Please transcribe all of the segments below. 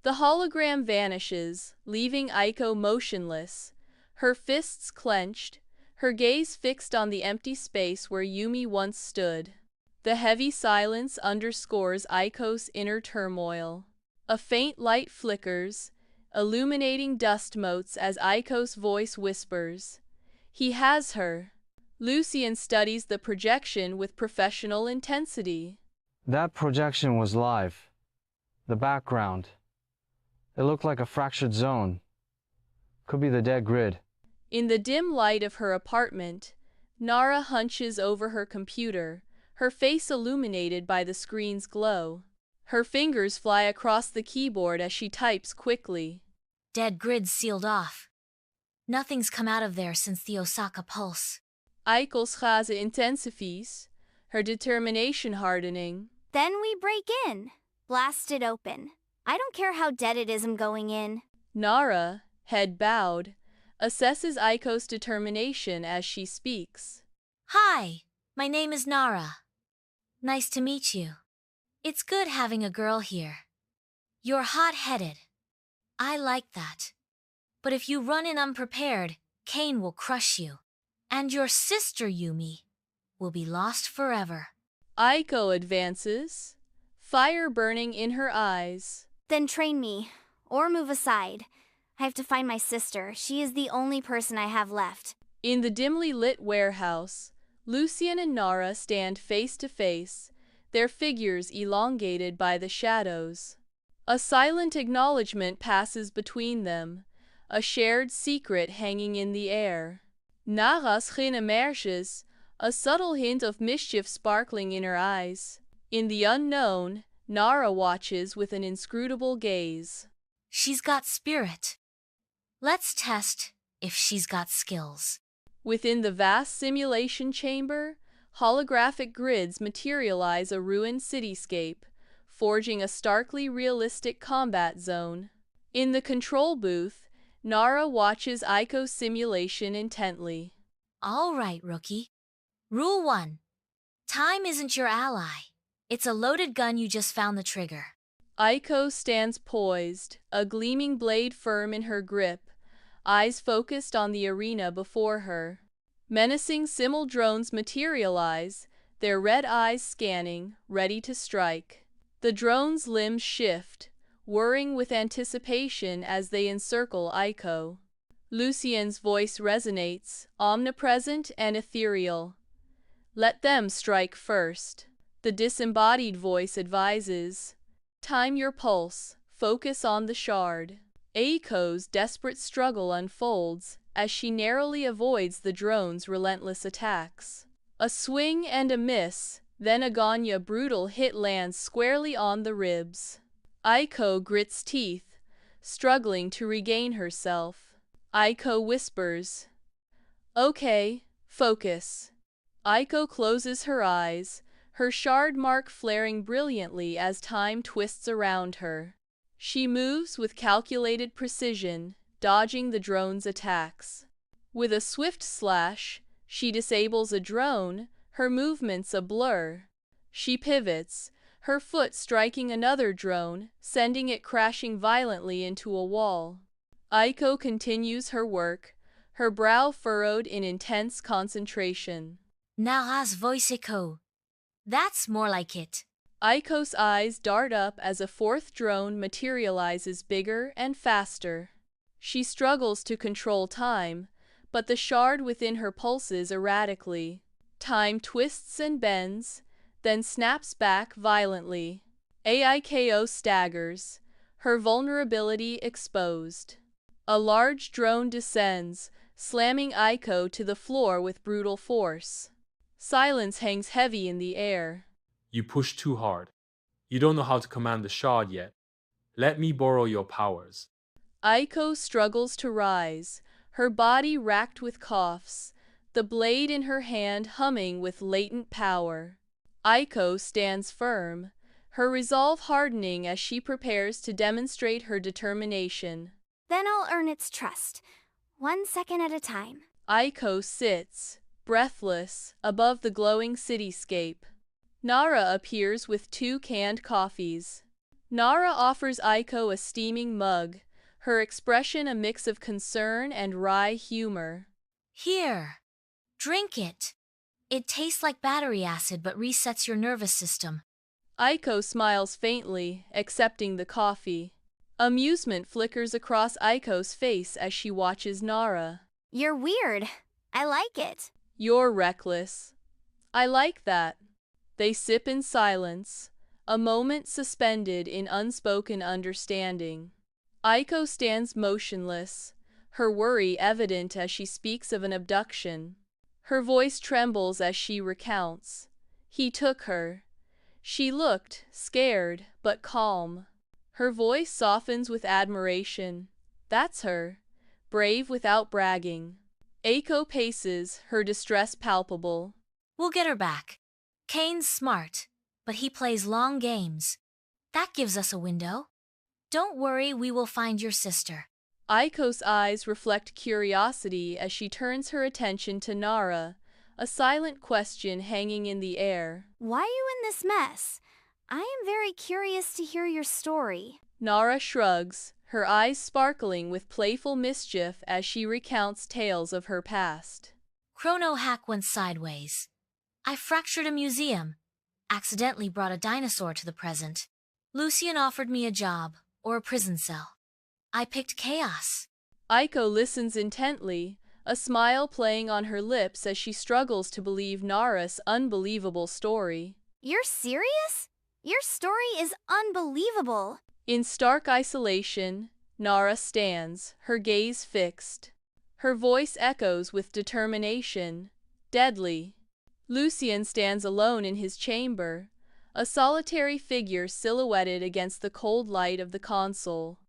The hologram vanishes, leaving Aiko motionless, her fists clenched, her gaze fixed on the empty space where Yumi once stood. The heavy silence underscores Aiko's inner turmoil. A faint light flickers, illuminating dust motes as Aiko's voice whispers, "He has her." Lucian studies the projection with professional intensity. That projection was live. The background. It looked like a fractured zone. Could be the dead grid. In the dim light of her apartment, Nara hunches over her computer, her face illuminated by the screen's glow. Her fingers fly across the keyboard as she types quickly. Dead grid sealed off. Nothing's come out of there since the Osaka Pulse. Aiko's gaze intensifies, her determination hardening. Then we break in. Blast it open. I don't care how dead it is, I'm going in. Nara, head bowed, assesses Aiko's determination as she speaks. Hi, my name is Nara. Nice to meet you. It's good having a girl here. You're hot-headed. I like that. But if you run in unprepared, Kane will crush you. And your sister, Yumi, will be lost forever. Aiko advances, fire burning in her eyes. Then train me, or move aside. I have to find my sister. She is the only person I have left. In the dimly lit warehouse, Lucian and Nara stand face to face, their figures elongated by the shadows. A silent acknowledgement passes between them, a shared secret hanging in the air. Nara's chin emerges, a subtle hint of mischief sparkling in her eyes. In the unknown, Nara watches with an inscrutable gaze. She's got spirit. Let's test if she's got skills. Within the vast simulation chamber, holographic grids materialize a ruined cityscape, forging a starkly realistic combat zone. In the control booth, Nara watches Aiko's simulation intently. All right, rookie. Rule 1. Time isn't your ally. It's a loaded gun, you just found the trigger. Aiko stands poised, a gleaming blade firm in her grip, eyes focused on the arena before her. Menacing simul drones materialize, their red eyes scanning, ready to strike. The drones' limbs shift, whirring with anticipation as they encircle Aiko. Lucian's voice resonates, omnipresent and ethereal. Let them strike first. The disembodied voice advises, time your pulse, focus on the shard. Aiko's desperate struggle unfolds as she narrowly avoids the drone's relentless attacks. A swing and a miss, then a Ganya brutal hit lands squarely on the ribs. Aiko grits teeth, struggling to regain herself. Aiko whispers, "Okay, focus." Aiko closes her eyes, her shard mark flaring brilliantly as time twists around her. She moves with calculated precision, dodging the drone's attacks. With a swift slash, she disables a drone, her movements a blur. She pivots, her foot striking another drone, sending it crashing violently into a wall. Aiko continues her work, her brow furrowed in intense concentration. Nara's voice echo. That's more like it. Aiko's eyes dart up as a fourth drone materializes bigger and faster. She struggles to control time, but the shard within her pulses erratically. Time twists and bends, then snaps back violently. Aiko staggers, her vulnerability exposed. A large drone descends, slamming Aiko to the floor with brutal force. Silence hangs heavy in the air. You push too hard. You don't know how to command the shard yet. Let me borrow your powers. Aiko struggles to rise, her body racked with coughs, the blade in her hand humming with latent power. Aiko stands firm, her resolve hardening as she prepares to demonstrate her determination. Then I'll earn its trust, 1 second at a time. Aiko sits, breathless, above the glowing cityscape. Nara appears with 2 canned coffees. Nara offers Aiko a steaming mug, her expression a mix of concern and wry humor. Here, drink it. It tastes like battery acid but resets your nervous system. Aiko smiles faintly, accepting the coffee. Amusement flickers across Aiko's face as she watches Nara. You're weird. I like it. You're reckless. I like that. They sip in silence, a moment suspended in unspoken understanding. Aiko stands motionless, her worry evident as she speaks of an abduction. Her voice trembles as she recounts. He took her. She looked scared but calm. Her voice softens with admiration. That's her, brave without bragging. Aiko paces, her distress palpable. We'll get her back. Kane's smart, but he plays long games. That gives us a window. Don't worry, we will find your sister. Aiko's eyes reflect curiosity as she turns her attention to Nara, a silent question hanging in the air. Why are you in this mess? I am very curious to hear your story. Nara shrugs, her eyes sparkling with playful mischief as she recounts tales of her past. Chrono hack went sideways. I fractured a museum, accidentally brought a dinosaur to the present. Lucian offered me a job, or a prison cell. I picked chaos. Aiko listens intently, a smile playing on her lips as she struggles to believe Nara's unbelievable story. You're serious? Your story is unbelievable. In stark isolation, Nara stands, her gaze fixed. Her voice echoes with determination, deadly. Lucian stands alone in his chamber, a solitary figure silhouetted against the cold light of the console.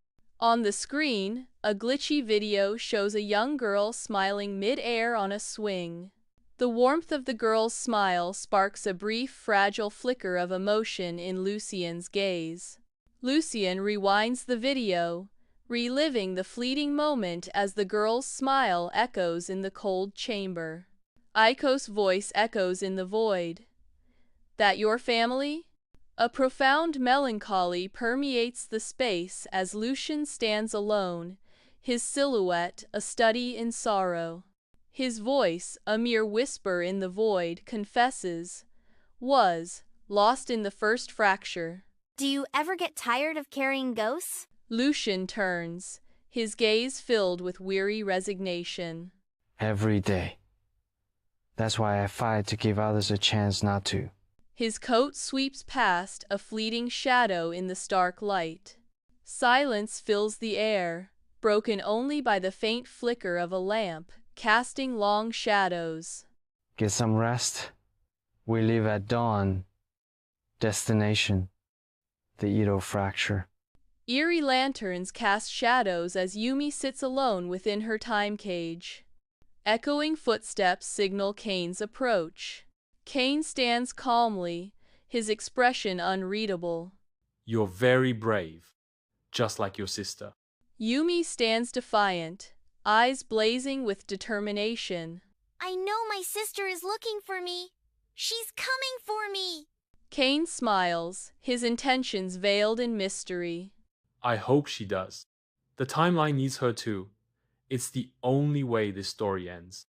On the screen, a glitchy video shows a young girl smiling mid-air on a swing. The warmth of the girl's smile sparks a brief, fragile flicker of emotion in Lucian's gaze. Lucian rewinds the video, reliving the fleeting moment as the girl's smile echoes in the cold chamber. Aiko's voice echoes in the void. That your family? A profound melancholy permeates the space as Lucian stands alone, his silhouette a study in sorrow. His voice, a mere whisper in the void, confesses, was lost in the first fracture. Do you ever get tired of carrying ghosts? Lucian turns, his gaze filled with weary resignation. Every day. That's why I fight to give others a chance not to. His coat sweeps past, a fleeting shadow in the stark light. Silence fills the air, broken only by the faint flicker of a lamp, casting long shadows. Get some rest. We leave at dawn. Destination: the Edo fracture. Eerie lanterns cast shadows as Yumi sits alone within her time cage. Echoing footsteps signal Kane's approach. Kane stands calmly, his expression unreadable. You're very brave, just like your sister. Yumi stands defiant, eyes blazing with determination. I know my sister is looking for me. She's coming for me. Kane smiles, his intentions veiled in mystery. I hope she does. The timeline needs her too. It's the only way this story ends.